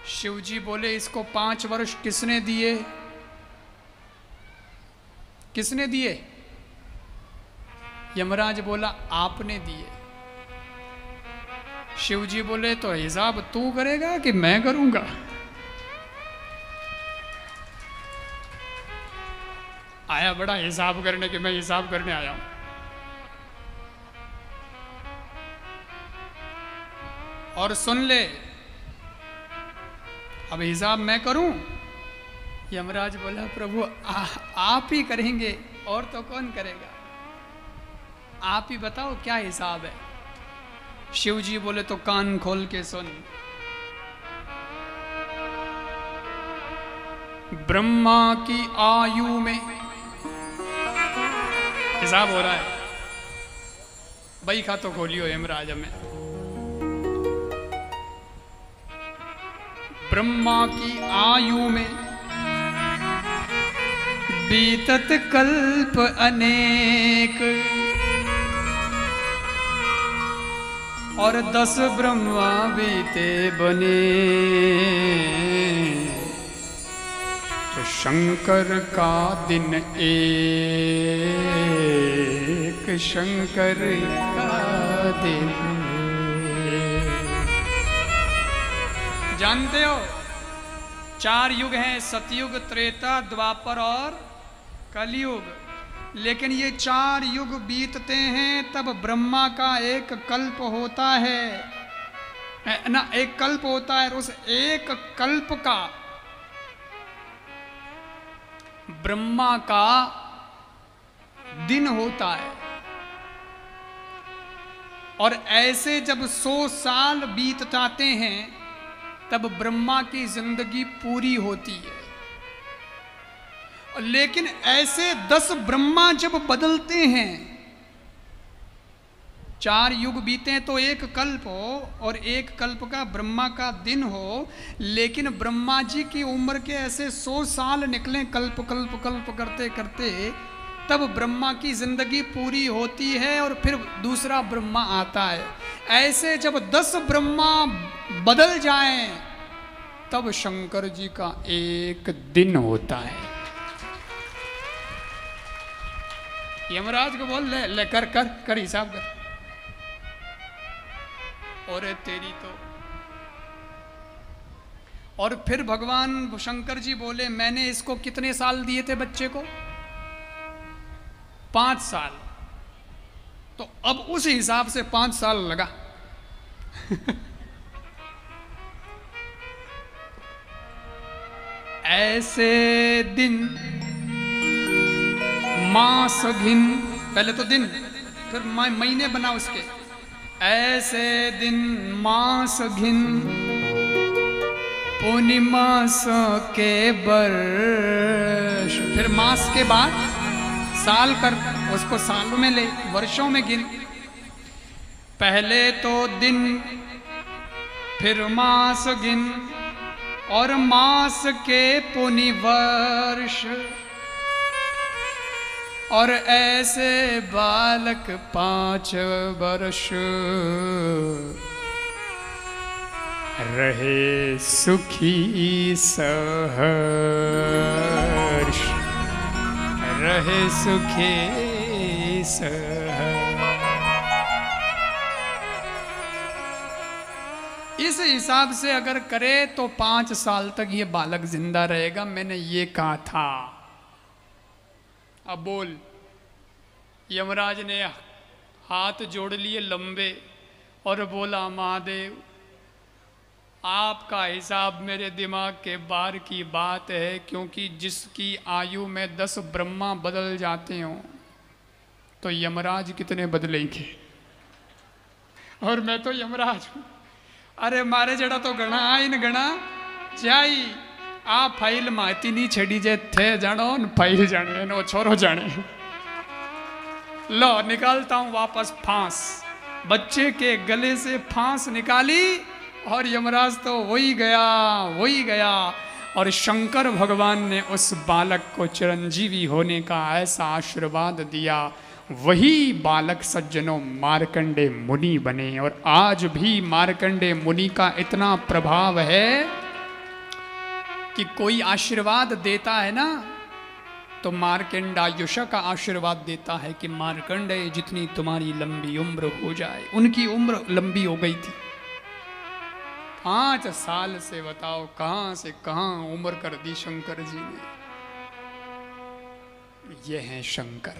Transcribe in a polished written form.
शिव जी बोले इसको 5 वर्ष किसने दिए? किसने दिए? यमराज बोला आपने दिए। शिव जी बोले तो हिसाब तू करेगा कि मैं करूंगा? आया बड़ा हिसाब करने के, मैं हिसाब करने आया हूं। और सुन ले, अब हिसाब मैं करूं? यमराज बोला प्रभु आप ही करेंगे, और तो कौन करेगा? आप ही बताओ क्या हिसाब है। शिव जी बोले तो कान खोल के सुन। ब्रह्मा की आयु में हिसाब हो रहा है। बई खा तो खोलियो यमराज में। ब्रह्मा की आयु में बीतत कल्प अनेक, और 10 ब्रह्मा बीते बने, तो शंकर का दिन एक, शंकर का दिन। जानते हो 4 युग हैं, सतयुग, त्रेता, द्वापर और कलयुग। लेकिन ये 4 युग बीतते हैं तब ब्रह्मा का एक कल्प होता है ना, एक कल्प होता है। उस एक कल्प का ब्रह्मा का दिन होता है। और ऐसे जब 100 साल बीत जाते हैं तब ब्रह्मा की जिंदगी पूरी होती है। लेकिन ऐसे 10 ब्रह्मा जब बदलते हैं, 4 युग बीते तो एक कल्प हो, और एक कल्प का ब्रह्मा का दिन हो। लेकिन ब्रह्मा जी की उम्र के ऐसे 100 साल निकले कल्प कल्प कल्प करते करते, तब ब्रह्मा की जिंदगी पूरी होती है और फिर दूसरा ब्रह्मा आता है। ऐसे जब 10 ब्रह्मा बदल जाएं तब शंकर जी का एक दिन होता है। यमराज को बोल ले कर कर कर हिसाब कर। और तेरी तो। और फिर भगवान शंकर जी बोले मैंने इसको कितने साल दिए थे बच्चे को? 5 साल। तो अब उस हिसाब से 5 साल लगा। ऐसे दिन मास गिन, पहले तो दिन फिर महीने बना उसके। ऐसे दिन मास गिन, पूर्णिमास के वर्ष, फिर मास के बाद साल कर, उसको सालों में ले, वर्षों में गिन। पहले तो दिन, फिर मास गिन, और मास के पुनि वर्ष, और ऐसे बालक 5 वर्ष रहे सुखी सहर्ष, रहे सुखी सहर्ष। इस हिसाब से अगर करे तो 5 साल तक ये बालक जिंदा रहेगा। मैंने ये कहा था। अब बोल। यमराज ने हाथ जोड़ लिए लंबे और बोला महादेव आपका हिसाब मेरे दिमाग के बाहर की बात है, क्योंकि जिसकी आयु में 10 ब्रह्मा बदल जाते हों तो यमराज कितने बदलेंगे। और मैं तो यमराज हूं। अरे मारे जड़ा तो गणा आइन गणा जाई, आ फाइल माती नहीं छड़ी जे थे जानो न फाइल जाने नो छोरो जाने। लो निकालता हूं वापस फांस। बच्चे के गले से फांस निकाली और यमराज तो वही गया। और शंकर भगवान ने उस बालक को चिरंजीवी होने का ऐसा आशीर्वाद दिया। वही बालक सज्जनों मार्कंडे मुनि बने। और आज भी मार्कंडे मुनि का इतना प्रभाव है कि कोई आशीर्वाद देता है ना, तो मार्कंडायुष का आशीर्वाद देता है कि मार्कंडेय जितनी तुम्हारी लंबी उम्र हो जाए। उनकी उम्र लंबी हो गई थी, 5 साल से बताओ कहां से कहां उम्र कर दी शंकर जी ने। ये हैं शंकर।